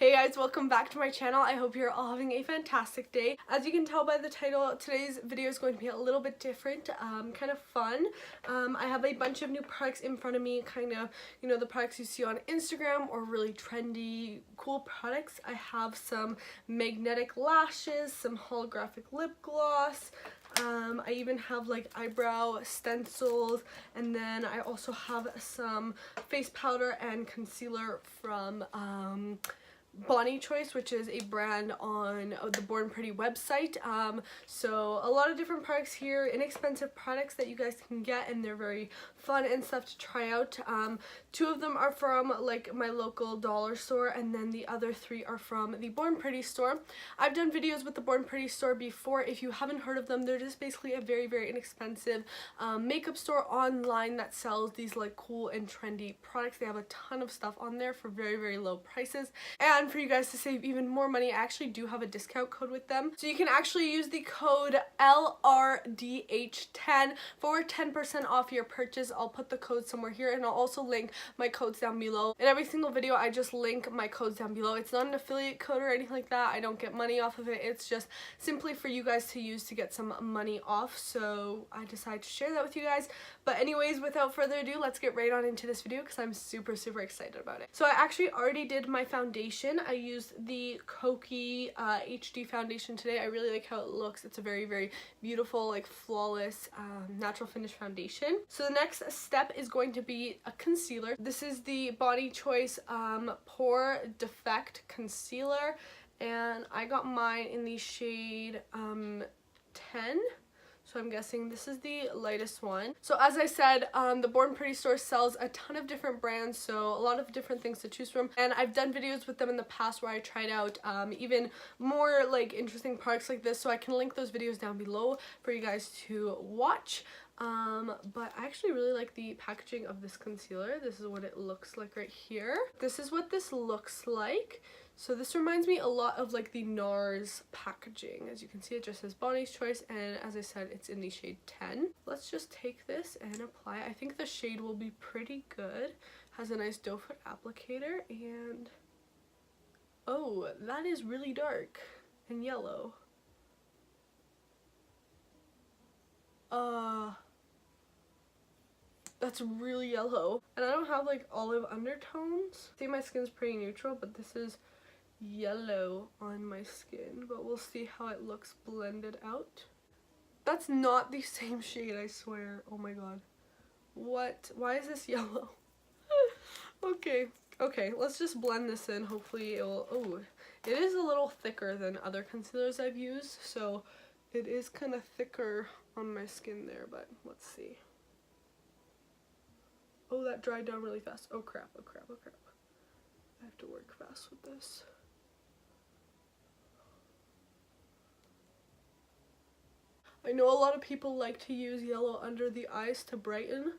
Hey guys, welcome back to my channel. I hope you're all having a fantastic day. As you can tell by the title, today's video is going to be a little bit different, kind of fun. I have a bunch of new products in front of me, kind of, you know, the products you see on Instagram or really trendy, cool products. I have some magnetic lashes, some holographic lip gloss, I even have like eyebrow stencils, and then I also have some face powder and concealer from Bonnie Choice, which is a brand on the Born Pretty website. So a lot of different products here, inexpensive products that you guys can get, and they're very fun and stuff to try out. Two of them are from like my local dollar store, and then the other three are from the Born Pretty store. I've done videos with the Born Pretty store before. If you haven't heard of them, they're just basically a very, very inexpensive makeup store online that sells these like cool and trendy products. They have a ton of stuff on there for very, very low prices. And for you guys to save even more money, I actually do have a discount code with them. So you can actually use the code LRDH10 for 10% off your purchase. I'll put the code somewhere here, and I'll also link my codes down below. In every single video, I just link my codes down below. It's not an affiliate code or anything like that. I don't get money off of it. It's just simply for you guys to use to get some money off. So I decided to share that with you guys. But anyways, without further ado, let's get right on into this video because I'm super, super excited about it. So I actually already did my foundation. I used the Koki HD foundation today. I really like how it looks. It's a very, very beautiful, like flawless, natural finish foundation. So the next step is going to be a concealer. This is the Bonnie Choice Pore Defect Concealer, and I got mine in the shade 10. So I'm guessing this is the lightest one. So as I said, the Born Pretty store sells a ton of different brands, so a lot of different things to choose from. And I've done videos with them in the past where I tried out even more like interesting products like this, so I can link those videos down below for you guys to watch. But I actually really like the packaging of this concealer. This is what it looks like right here. This is what this looks like. So this reminds me a lot of like the NARS packaging. As you can see, it just says Bonnie's Choice, and as I said, it's in the shade 10. Let's just take this and apply. I think the shade will be pretty good. Has a nice doe foot applicator, and oh, that is really dark and yellow. That's really yellow. And I don't have like olive undertones. I think my skin's pretty neutral, but this is yellow on my skin, but we'll see how it looks blended out. That's not the same shade, I swear. Oh my god. What? Why is this yellow? Okay, let's just blend this in. Hopefully it will. Oh, it is a little thicker than other concealers I've used, so it is kind of thicker on my skin there, but let's see. Oh, that dried down really fast. Oh crap, oh crap, oh crap. I have to work fast with this. I know a lot of people like to use yellow under the eyes to brighten,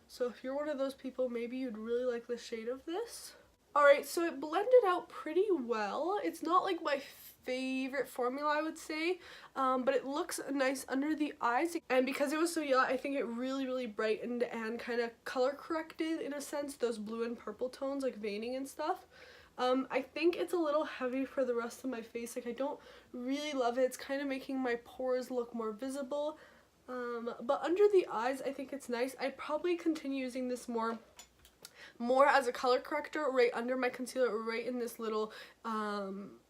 so if you're one of those people, maybe you'd really like the shade of this. Alright, so it blended out pretty well. It's not like my favorite formula, I would say, but it looks nice under the eyes, and because it was so yellow, I think it really, really brightened and kind of color corrected, in a sense, those blue and purple tones, like veining and stuff. I think it's a little heavy for the rest of my face. Like, I don't really love it. It's kind of making my pores look more visible. But under the eyes, I think it's nice. I'd probably continue using this more as a color corrector right under my concealer, right in this little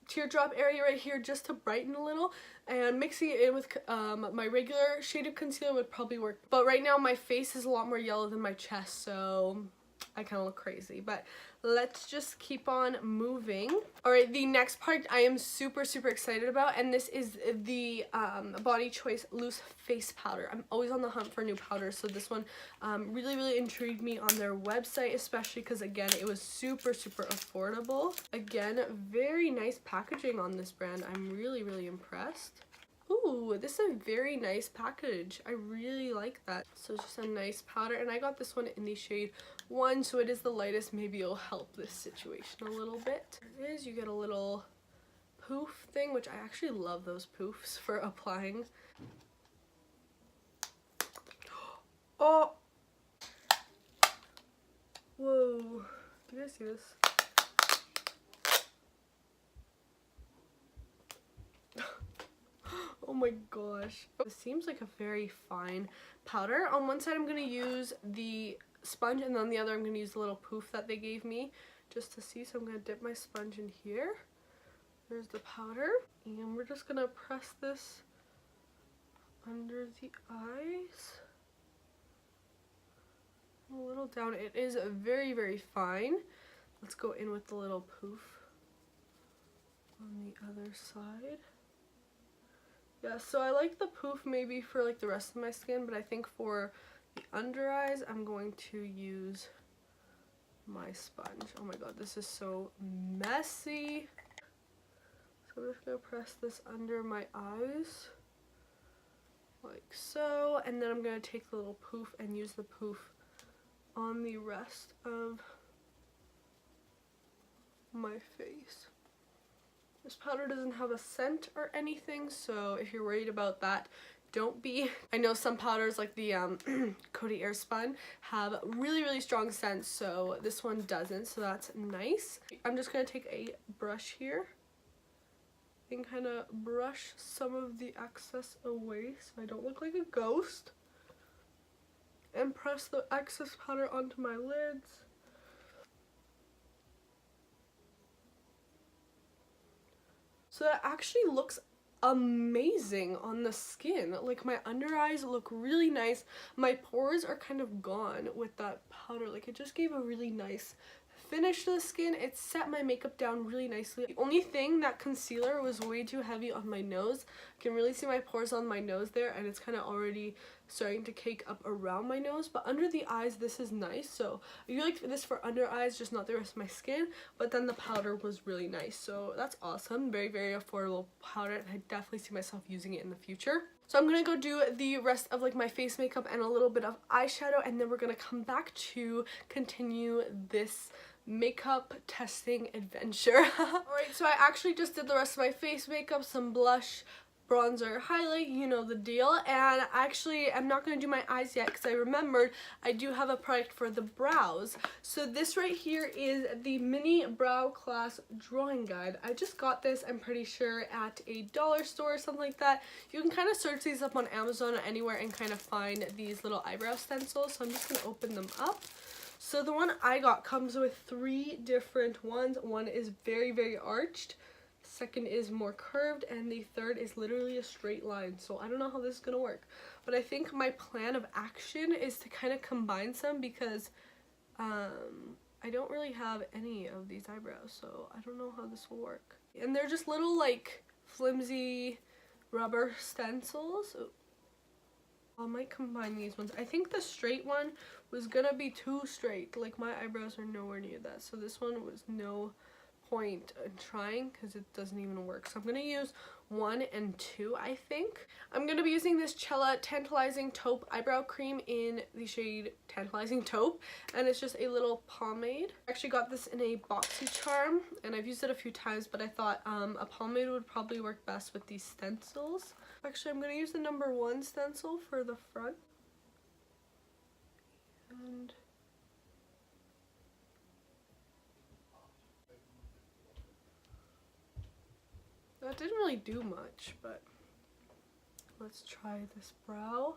teardrop area right here, just to brighten a little, and mixing it in with my regular shade of concealer would probably work. But right now my face is a lot more yellow than my chest, so I kind of look crazy, but let's just keep on moving. Alright, the next product I am super, super excited about, and this is the Bonnie Choice Loose Face Powder. I'm always on the hunt for new powders, so this one really, really intrigued me on their website, especially because, again, it was super, super affordable. Again, very nice packaging on this brand. I'm really, really impressed. Ooh, this is a very nice package. I really like that. So it's just a nice powder, and I got this one in the shade 1, so it is the lightest. Maybe it'll help this situation a little bit. There it is. You get a little poof thing, which I actually love those poofs for applying. Oh! Whoa. Do you guys see this? my gosh. This seems like a very fine powder. On one side I'm going to use the sponge, and on the other I'm going to use the little poof that they gave me just to see. So I'm going to dip my sponge in here. There's the powder. And we're just going to press this under the eyes. A little down. It is very, very fine. Let's go in with the little poof on the other side. Yeah, so I like the poof maybe for like the rest of my skin, but I think for the under eyes I'm going to use my sponge. Oh my god, this is so messy. So I'm just going to press this under my eyes like so, and then I'm going to take the little poof and use the poof on the rest of my face. This powder doesn't have a scent or anything, so if you're worried about that, don't be. I know some powders like the Coty Airspun have really, really strong scents, so this one doesn't, so that's nice. I'm just going to take a brush here and kind of brush some of the excess away so I don't look like a ghost. And press the excess powder onto my lids. So that actually looks amazing on the skin. Like my under eyes look really nice. My pores are kind of gone with that powder. Like it just gave a really nice finish to the skin. It set my makeup down really nicely. The only thing, that concealer was way too heavy on my nose. I can really see my pores on my nose there, and it's kind of already starting to cake up around my nose, but under the eyes this is nice. So I do like this for under eyes, just not the rest of my skin, but then the powder was really nice, so that's awesome. Very, very affordable powder, and I definitely see myself using it in the future. So I'm gonna go do the rest of like my face makeup and a little bit of eyeshadow, and then we're gonna come back to continue this makeup testing adventure. Alright, so I actually just did the rest of my face makeup, some blush, bronzer, highlight, you know the deal. And actually I'm not going to do my eyes yet because I remembered I do have a product for the brows. So this right here is the mini brow class drawing guide. I just got this, I'm pretty sure, at a dollar store or something like that. You can kind of search these up on Amazon or anywhere and kind of find these little eyebrow stencils. So I'm just going to open them up. So the one I got comes with 3 different ones. One is very, very arched. Second is more curved, and the third is literally a straight line. So I don't know how this is gonna work, but I think my plan of action is to kind of combine some because I don't really have any of these eyebrows, so I don't know how this will work. And they're just little like flimsy rubber stencils. I might combine these ones. I think the straight one was gonna be too straight. Like my eyebrows are nowhere near that, so this one was no point in trying because it doesn't even work. So I'm gonna use 1 and 2, I think. I'm gonna be using this Cella Tantalizing Taupe eyebrow cream in the shade Tantalizing Taupe, and it's just a little pomade. I actually got this in a BoxyCharm, and I've used it a few times, but I thought a pomade would probably work best with these stencils. Actually, I'm gonna use the number 1 stencil for the front. And that didn't really do much, but let's try this brow.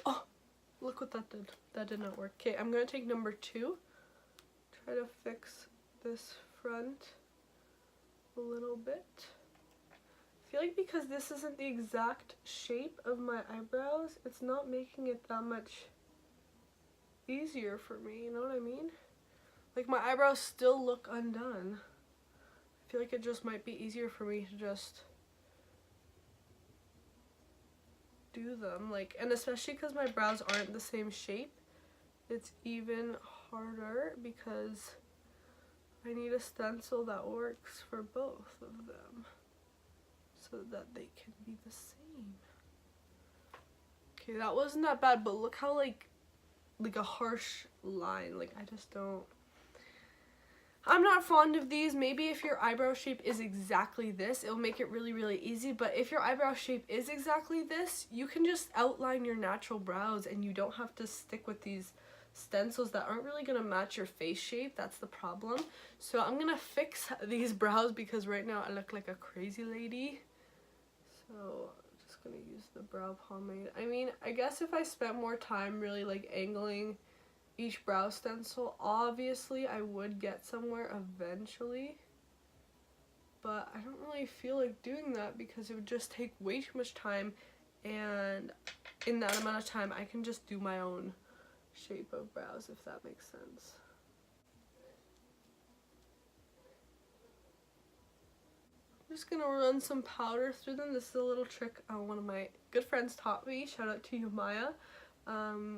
Oh, look what that did. That did not work. Okay, I'm gonna take number 2. Try to fix this front a little bit. I feel like because this isn't the exact shape of my eyebrows, it's not making it that much easier for me, you know what I mean? Like my eyebrows still look undone. I feel like it just might be easier for me to just do them, like, and especially because my brows aren't the same shape, it's even harder because I need a stencil that works for both of them so that they can be the same. Okay, that wasn't that bad, but look how like a harsh line. Like I just don't, I'm not fond of these. Maybe if your eyebrow shape is exactly this, it'll make it really, really easy. But if your eyebrow shape is exactly this, you can just outline your natural brows and you don't have to stick with these stencils that aren't really gonna match your face shape. That's the problem. So I'm gonna fix these brows because right now I look like a crazy lady. So I'm just gonna use the brow pomade. I mean, I guess if I spent more time really like angling each brow stencil, obviously I would get somewhere eventually. But I don't really feel like doing that because it would just take way too much time, and in that amount of time I can just do my own shape of brows, if that makes sense. I'm just gonna run some powder through them. This is a little trick one of my good friends taught me. Shout out to you, Maya.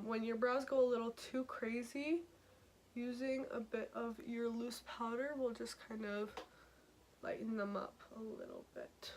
When your brows go a little too crazy, using a bit of your loose powder will just kind of lighten them up a little bit.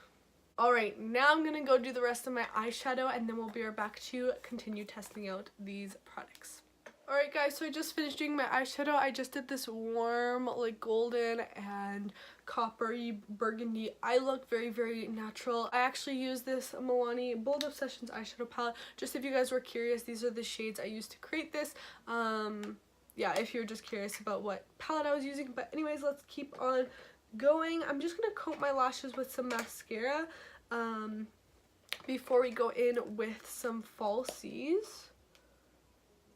Alright, now I'm gonna go do the rest of my eyeshadow and then we'll be right back to continue testing out these products. Alright guys, so I just finished doing my eyeshadow. I just did this warm, like golden and coppery burgundy eye look, very natural. I actually used this Milani Bold Obsessions eyeshadow palette. Just if you guys were curious, these are the shades I used to create this. Yeah, if you're just curious about what palette I was using. But anyways, let's keep on going. I'm just gonna coat my lashes with some mascara before we go in with some falsies.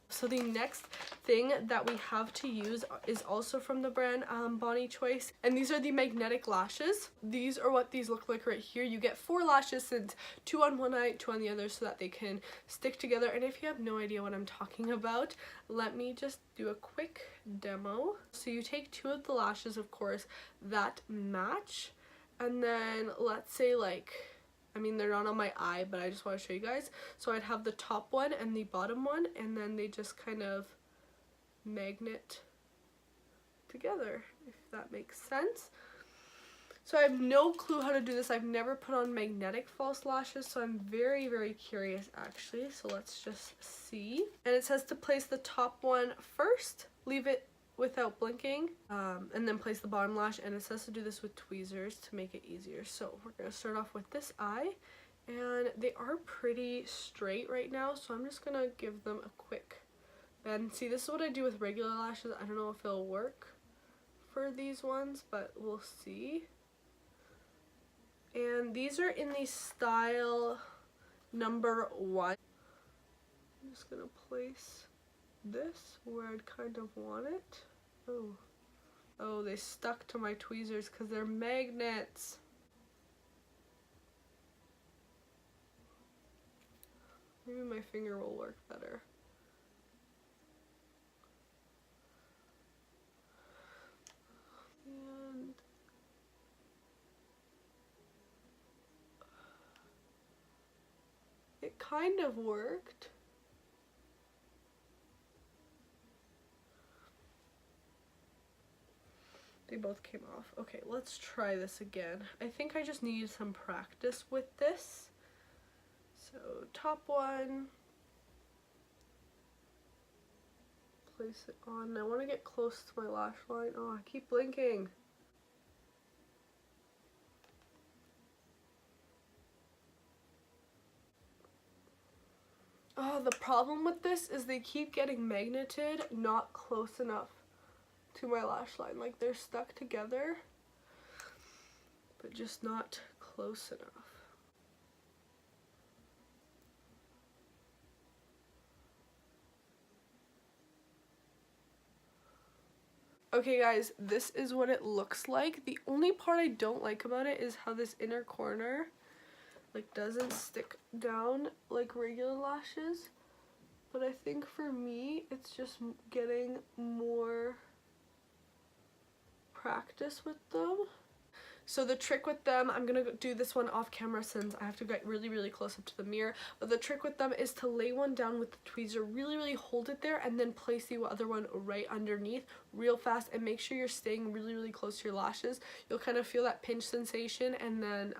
So the next thing that we have to use is also from the brand Bonnie Choice, and these are the magnetic lashes. These are what these look like right here. You get 4 lashes, since 2 on one eye, 2 on the other, so that they can stick together. And if you have no idea what I'm talking about, let me just do a quick demo. So you take 2 of the lashes, of course, that match, and then let's say like, I mean, they're not on my eye, but I just want to show you guys. So I'd have the top one and the bottom one, and then they just kind of magnet together, if that makes sense. So I have no clue how to do this. I've never put on magnetic false lashes, so I'm very curious actually. So let's just see. And it says to place the top one first, leave it without blinking, and then place the bottom lash, and it says to do this with tweezers to make it easier. So we're going to start off with this eye, and they are pretty straight right now, so I'm just going to give them a quick bend. See, this is what I do with regular lashes. I don't know if it'll work for these ones, but we'll see. And these are in the style number 1. I'm just going to place this where I'd kind of want it. Oh, they stuck to my tweezers because they're magnets. Maybe my finger will work better. And it kind of worked. They both came off. Okay, let's try this again. I think I just need some practice with this. So top one, place it on. I want to get close to my lash line. Oh, I keep blinking. Oh, the problem with this is they keep getting magneted, not close enough to my lash line. Like, they're stuck together, but just not close enough. Okay guys, this is what it looks like. The only part I don't like about it is how this inner corner like doesn't stick down like regular lashes, but I think for me it's just getting more practice with them. So the trick with them, I'm gonna do this one off camera since I have to get really close up to the mirror, but the trick with them is to lay one down with the tweezer, really hold it there, and then place the other one right underneath real fast, and make sure you're staying really close to your lashes. You'll kind of feel that pinch sensation, and then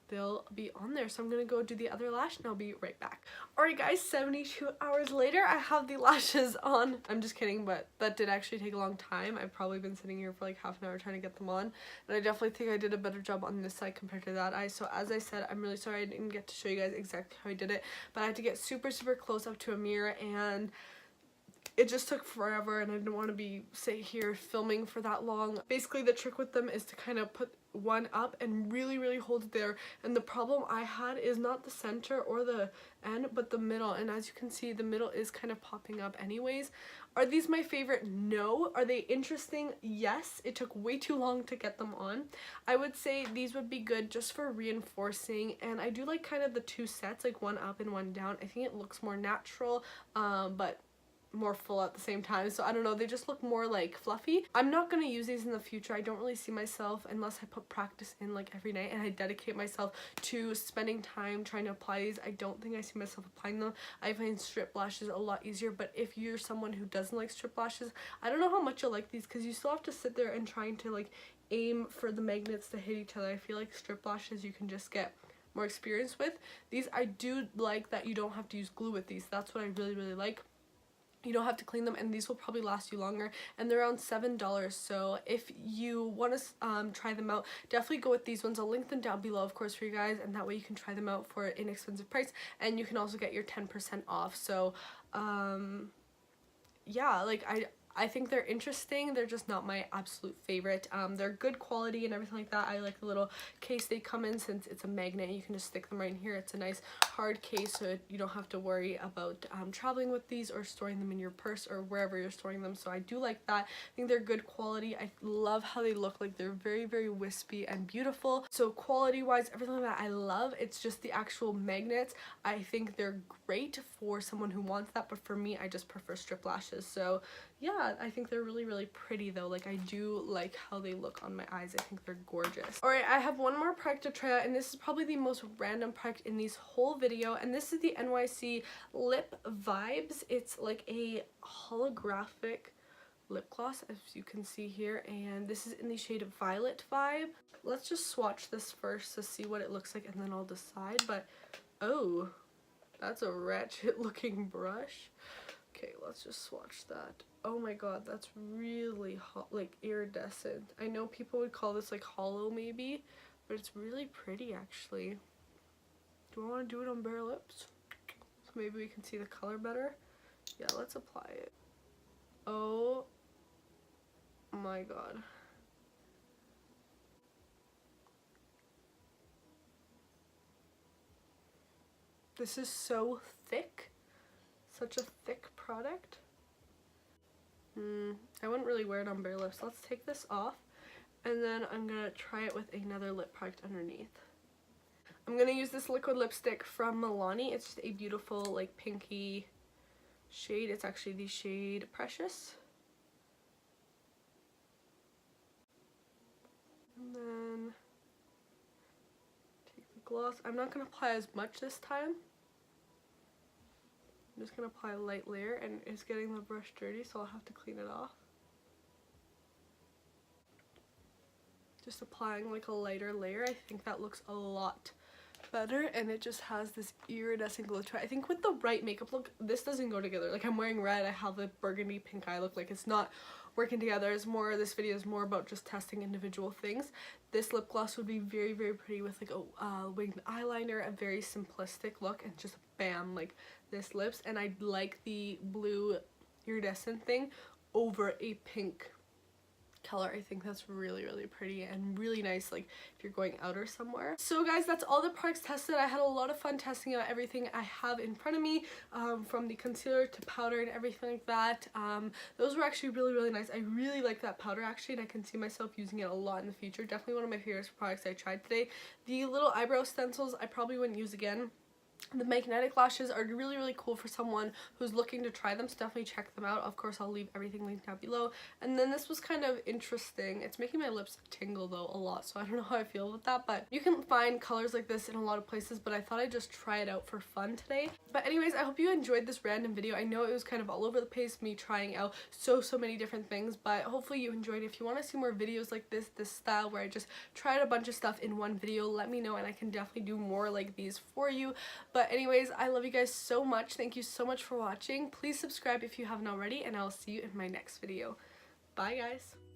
they'll be on there. So I'm gonna go do the other lash and I'll be right back. Alright guys, 72 hours later, I have the lashes on. I'm just kidding, but that did actually take a long time. I've probably been sitting here for like half an hour trying to get them on, and I definitely think I did a better job on this side compared to that eye. So as I said, I'm really sorry I didn't get to show you guys exactly how I did it, but I had to get super close up to a mirror, and it just took forever and I didn't want to be sit here filming for that long. Basically the trick with them is to kind of put one up and really hold it there, and the problem I had is not the center or the end but the middle, and as you can see the middle is kind of popping up anyways. Are these my favorite? No. Are they interesting? Yes. It took way too long to get them on. I would say these would be good just for reinforcing, and I do like kind of the two sets, like one up and one down. I think it looks more natural, but more full at the same time, so I don't know, they just look more like fluffy. I'm not going to use these in the future. I don't really see myself, unless I put practice in like every night and I dedicate myself to spending time trying to apply these, I don't think I see myself applying them. I find strip lashes a lot easier, but if you're someone who doesn't like strip lashes, I don't know how much you'll like these, because you still have to sit there and trying to like aim for the magnets to hit each other. I feel like strip lashes you can just get more experience with. These I do like that you don't have to use glue with these. That's what I really like. You don't have to clean them, and these will probably last you longer, and they're around $7. So if you want to try them out, definitely go with these ones. I'll link them down below, of course, for you guys, and that way you can try them out for an inexpensive price, and you can also get your 10% off. So yeah, like I think they're interesting. They're just not my absolute favorite. They're good quality and everything like that. I like the little case they come in, since it's a magnet. You can just stick them right in here. It's a nice hard case, so you don't have to worry about traveling with these or storing them in your purse or wherever you're storing them. So I do like that. I think they're good quality. I love how they look. Like, they're very wispy and beautiful. So quality wise, everything that I love. It's just the actual magnets. I think they're great for someone who wants that, but for me, I just prefer strip lashes. So yeah, I think they're really pretty though. Like, I do like how they look on my eyes. I think they're gorgeous. Alright, I have one more product to try out, and this is probably the most random product in this whole video, and this is the NYC Lip Vibes. It's like a holographic lip gloss, as you can see here, and this is in the shade Violet Vibe. Let's just swatch this first to see what it looks like, and then I'll decide. But oh, that's a wretched looking brush. Okay, let's just swatch that. Oh my god, that's really hot, like iridescent. I know people would call this like hollow maybe, but it's really pretty actually. Do I want to do it on bare lips? So maybe we can see the color better. Yeah, let's apply it. Oh my god. This is so thick. Such a thick product. I wouldn't really wear it on bare lips. Let's take this off, and then I'm gonna try it with another lip product underneath. I'm gonna use this liquid lipstick from Milani. It's just a beautiful like pinky shade. It's actually the shade Precious. And then take the gloss. I'm not gonna apply as much this time. I'm just going to apply a light layer, and it's getting the brush dirty, so I'll have to clean it off. Just applying like a lighter layer. I think that looks a lot better, and it just has this iridescent glow to it. I think with the right makeup look, this doesn't go together. Like, I'm wearing red, I have the burgundy pink eye look. Like, it's not working together. It's more, this video is more about just testing individual things. This lip gloss would be very pretty with like a winged eyeliner, a very simplistic look, and just bam, like this lips. And I like the blue iridescent thing over a pink color. I think that's really pretty and really nice, like if you're going out or somewhere. So guys, that's all the products tested. I had a lot of fun testing out everything I have in front of me, from the concealer to powder and everything like that. Those were actually really nice. I really like that powder actually, and I can see myself using it a lot in the future. Definitely one of my favorite products I tried today. The little eyebrow stencils I probably wouldn't use again. The magnetic lashes are really cool for someone who's looking to try them, so definitely check them out. Of course, I'll leave everything linked down below. And then this was kind of interesting. It's making my lips tingle though a lot, so I don't know how I feel with that, but you can find colors like this in a lot of places, but I thought I'd just try it out for fun today. But anyways, I hope you enjoyed this random video. I know it was kind of all over the place, me trying out so many different things, but hopefully you enjoyed. If you want to see more videos like this style where I just tried a bunch of stuff in one video, let me know, and I can definitely do more like these for you. But anyways, I love you guys so much. Thank you so much for watching. Please subscribe if you haven't already, and I'll see you in my next video. Bye guys.